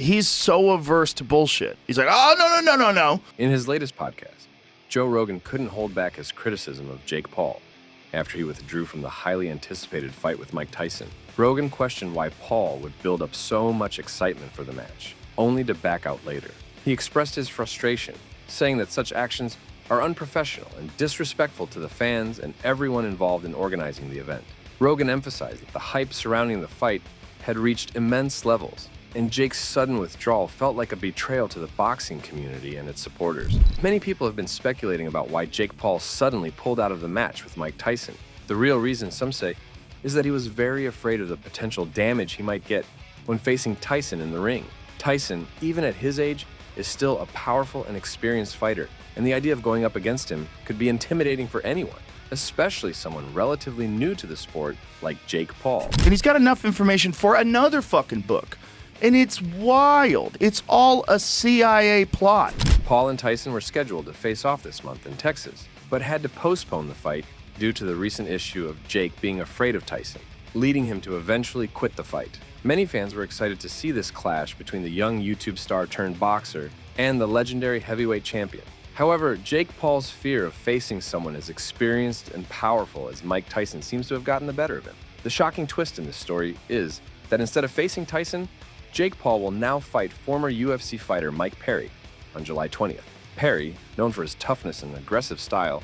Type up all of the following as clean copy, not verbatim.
he's so averse to bullshit. He's like, oh, no. In his latest podcast, Joe Rogan couldn't hold back his criticism of Jake Paul after he withdrew from the highly anticipated fight with Mike Tyson. Rogan questioned why Paul would build up so much excitement for the match, only to back out later. He expressed his frustration, saying that such actions are unprofessional and disrespectful to the fans and everyone involved in organizing the event. Rogan emphasized that the hype surrounding the fight had reached immense levels, and Jake's sudden withdrawal felt like a betrayal to the boxing community and its supporters. Many people have been speculating about why Jake Paul suddenly pulled out of the match with Mike Tyson. The real reason, some say, is that he was very afraid of the potential damage he might get when facing Tyson in the ring. Tyson, even at his age, is still a powerful and experienced fighter, and the idea of going up against him could be intimidating for anyone, especially someone relatively new to the sport like Jake Paul. And he's got enough information for another fucking book. And it's wild. It's all a CIA plot. Paul and Tyson were scheduled to face off this month in Texas, but had to postpone the fight due to the recent issue of Jake being afraid of Tyson, leading him to eventually quit the fight. Many fans were excited to see this clash between the young YouTube star turned boxer and the legendary heavyweight champion. However, Jake Paul's fear of facing someone as experienced and powerful as Mike Tyson seems to have gotten the better of him. The shocking twist in this story is that instead of facing Tyson, Jake Paul will now fight former UFC fighter Mike Perry on July 20th. Perry, known for his toughness and aggressive style,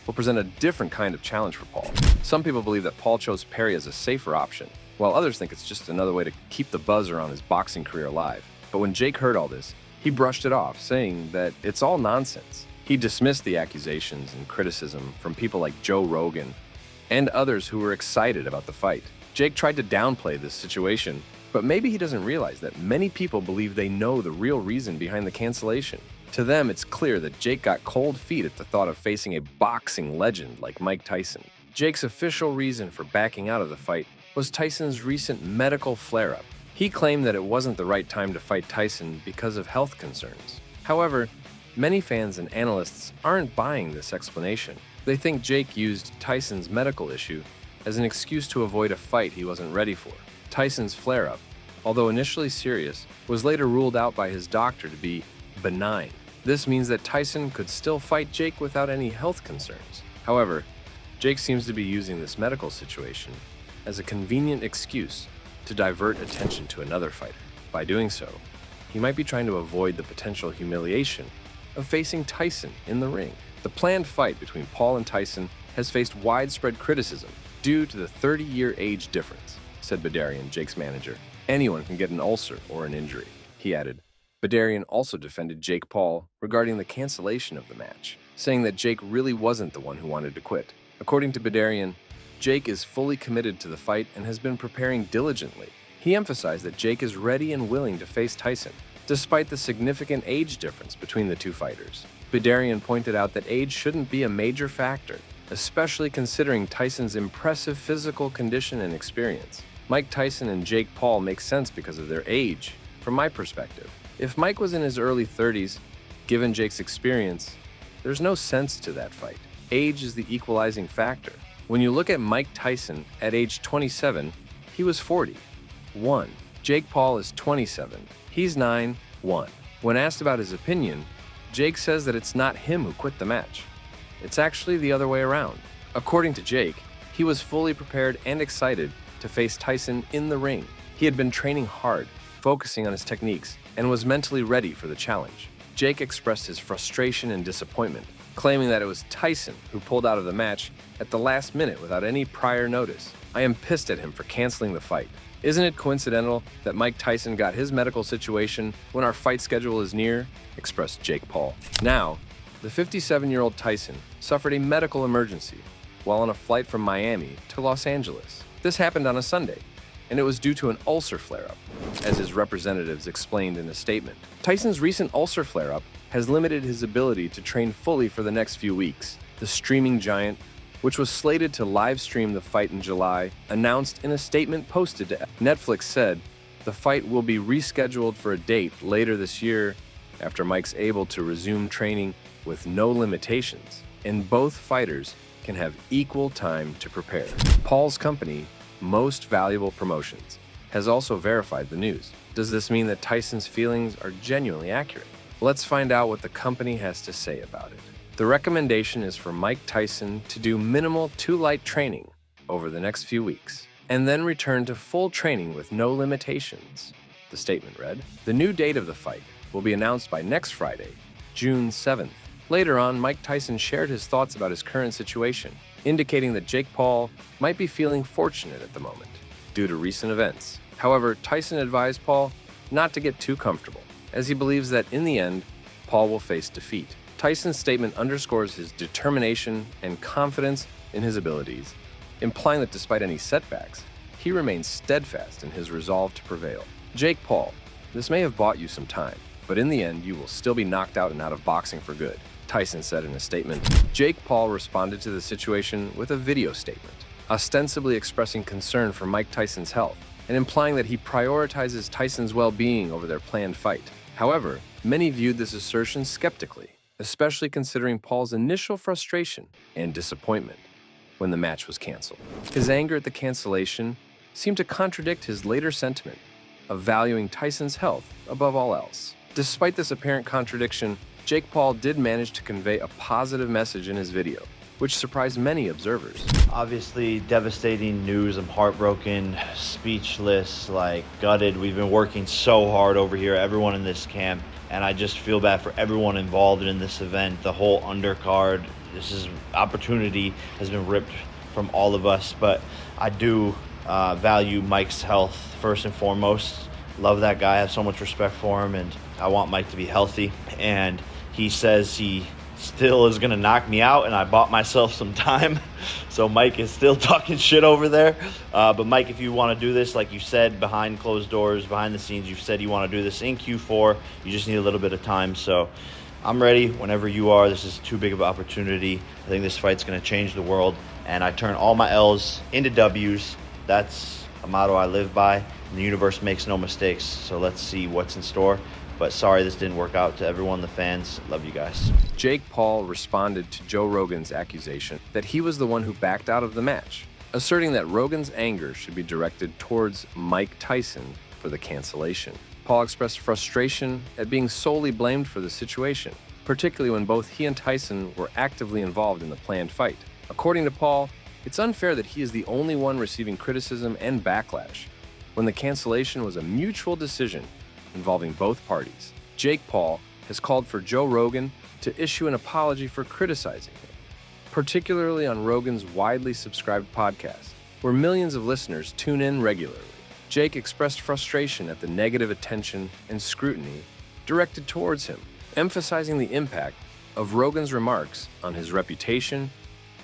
will present a different kind of challenge for Paul. Some people believe that Paul chose Perry as a safer option, while others think it's just another way to keep the buzz around his boxing career alive. But when Jake heard all this, he brushed it off, saying that it's all nonsense. He dismissed the accusations and criticism from people like Joe Rogan and others who were excited about the fight. Jake tried to downplay this situation, but maybe he doesn't realize that many people believe they know the real reason behind the cancellation. To them, it's clear that Jake got cold feet at the thought of facing a boxing legend like Mike Tyson. Jake's official reason for backing out of the fight was Tyson's recent medical flare-up. He claimed that it wasn't the right time to fight Tyson because of health concerns. However, many fans and analysts aren't buying this explanation. They think Jake used Tyson's medical issue as an excuse to avoid a fight he wasn't ready for. Tyson's flare-up, although initially serious, was later ruled out by his doctor to be benign. This means that Tyson could still fight Jake without any health concerns. However, Jake seems to be using this medical situation as a convenient excuse to divert attention to another fighter. By doing so, he might be trying to avoid the potential humiliation of facing Tyson in the ring. The planned fight between Paul and Tyson has faced widespread criticism due to the 30-year age difference, said Badarian, Jake's manager. Anyone can get an ulcer or an injury, he added. Badarian also defended Jake Paul regarding the cancellation of the match, saying that Jake really wasn't the one who wanted to quit. According to Badarian, Jake is fully committed to the fight and has been preparing diligently. He emphasized that Jake is ready and willing to face Tyson, despite the significant age difference between the two fighters. Badarian pointed out that age shouldn't be a major factor, especially considering Tyson's impressive physical condition and experience. Mike Tyson and Jake Paul make sense because of their age, from my perspective. If Mike was in his early 30s, given Jake's experience, there's no sense to that fight. Age is the equalizing factor. When you look at Mike Tyson at age 27, he was 40-1. Jake Paul is 27. He's 9-1. When asked about his opinion, Jake says that it's not him who quit the match. It's actually the other way around. According to Jake, he was fully prepared and excited to face Tyson in the ring. He had been training hard, focusing on his techniques, and was mentally ready for the challenge. Jake expressed his frustration and disappointment, claiming that it was Tyson who pulled out of the match at the last minute without any prior notice. I am pissed at him for canceling the fight. Isn't it coincidental that Mike Tyson got his medical situation when our fight schedule is near? Expressed Jake Paul. Now, the 57-year-old Tyson suffered a medical emergency while on a flight from Miami to Los Angeles. This happened on a Sunday, and it was due to an ulcer flare-up, as his representatives explained in a statement. Tyson's recent ulcer flare-up has limited his ability to train fully for the next few weeks. The streaming giant, which was slated to live stream the fight in July, announced in a statement posted to Netflix said, "The fight will be rescheduled for a date later this year after Mike's able to resume training with no limitations, and both fighters can have equal time to prepare." Paul's company, Most Valuable Promotions, has also verified the news. Does this mean that Tyson's feelings are genuinely accurate? Let's find out what the company has to say about it. The recommendation is for Mike Tyson to do minimal to light training over the next few weeks, and then return to full training with no limitations. The statement read, "The new date of the fight will be announced by next Friday, June 7th. Later on, Mike Tyson shared his thoughts about his current situation, indicating that Jake Paul might be feeling fortunate at the moment due to recent events. However, Tyson advised Paul not to get too comfortable, as he believes that in the end, Paul will face defeat. Tyson's statement underscores his determination and confidence in his abilities, implying that despite any setbacks, he remains steadfast in his resolve to prevail. Jake Paul, this may have bought you some time, but in the end, you will still be knocked out and out of boxing for good," Tyson said in a statement. Jake Paul responded to the situation with a video statement, ostensibly expressing concern for Mike Tyson's health and implying that he prioritizes Tyson's well-being over their planned fight. However, many viewed this assertion skeptically, especially considering Paul's initial frustration and disappointment when the match was canceled. His anger at the cancellation seemed to contradict his later sentiment of valuing Tyson's health above all else. Despite this apparent contradiction, Jake Paul did manage to convey a positive message in his video, which surprised many observers. Obviously, devastating news. I'm heartbroken, speechless, gutted. We've been working so hard over here, everyone in this camp, and I just feel bad for everyone involved in this event, the whole undercard. Opportunity has been ripped from all of us, but I do value Mike's health first and foremost. Love that guy. I have so much respect for him, and I want Mike to be healthy. And he says he still is going to knock me out, and I bought myself some time. So Mike is still talking shit over there. But Mike, if you want to do this, like you said, behind closed doors, behind the scenes, you've said you want to do this in Q4. You just need a little bit of time. So I'm ready whenever you are. This is too big of an opportunity. I think this fight's going to change the world. And I turn all my L's into W's. That's a motto I live by. And the universe makes no mistakes. So let's see what's in store. But sorry this didn't work out. To everyone, the fans, love you guys. Jake Paul responded to Joe Rogan's accusation that he was the one who backed out of the match, asserting that Rogan's anger should be directed towards Mike Tyson for the cancellation. Paul expressed frustration at being solely blamed for the situation, particularly when both he and Tyson were actively involved in the planned fight. According to Paul, it's unfair that he is the only one receiving criticism and backlash when the cancellation was a mutual decision involving both parties. Jake Paul has called for Joe Rogan to issue an apology for criticizing him, particularly on Rogan's widely subscribed podcast, where millions of listeners tune in regularly. Jake expressed frustration at the negative attention and scrutiny directed towards him, emphasizing the impact of Rogan's remarks on his reputation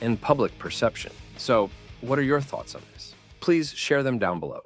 and public perception. So, what are your thoughts on this? Please share them down below.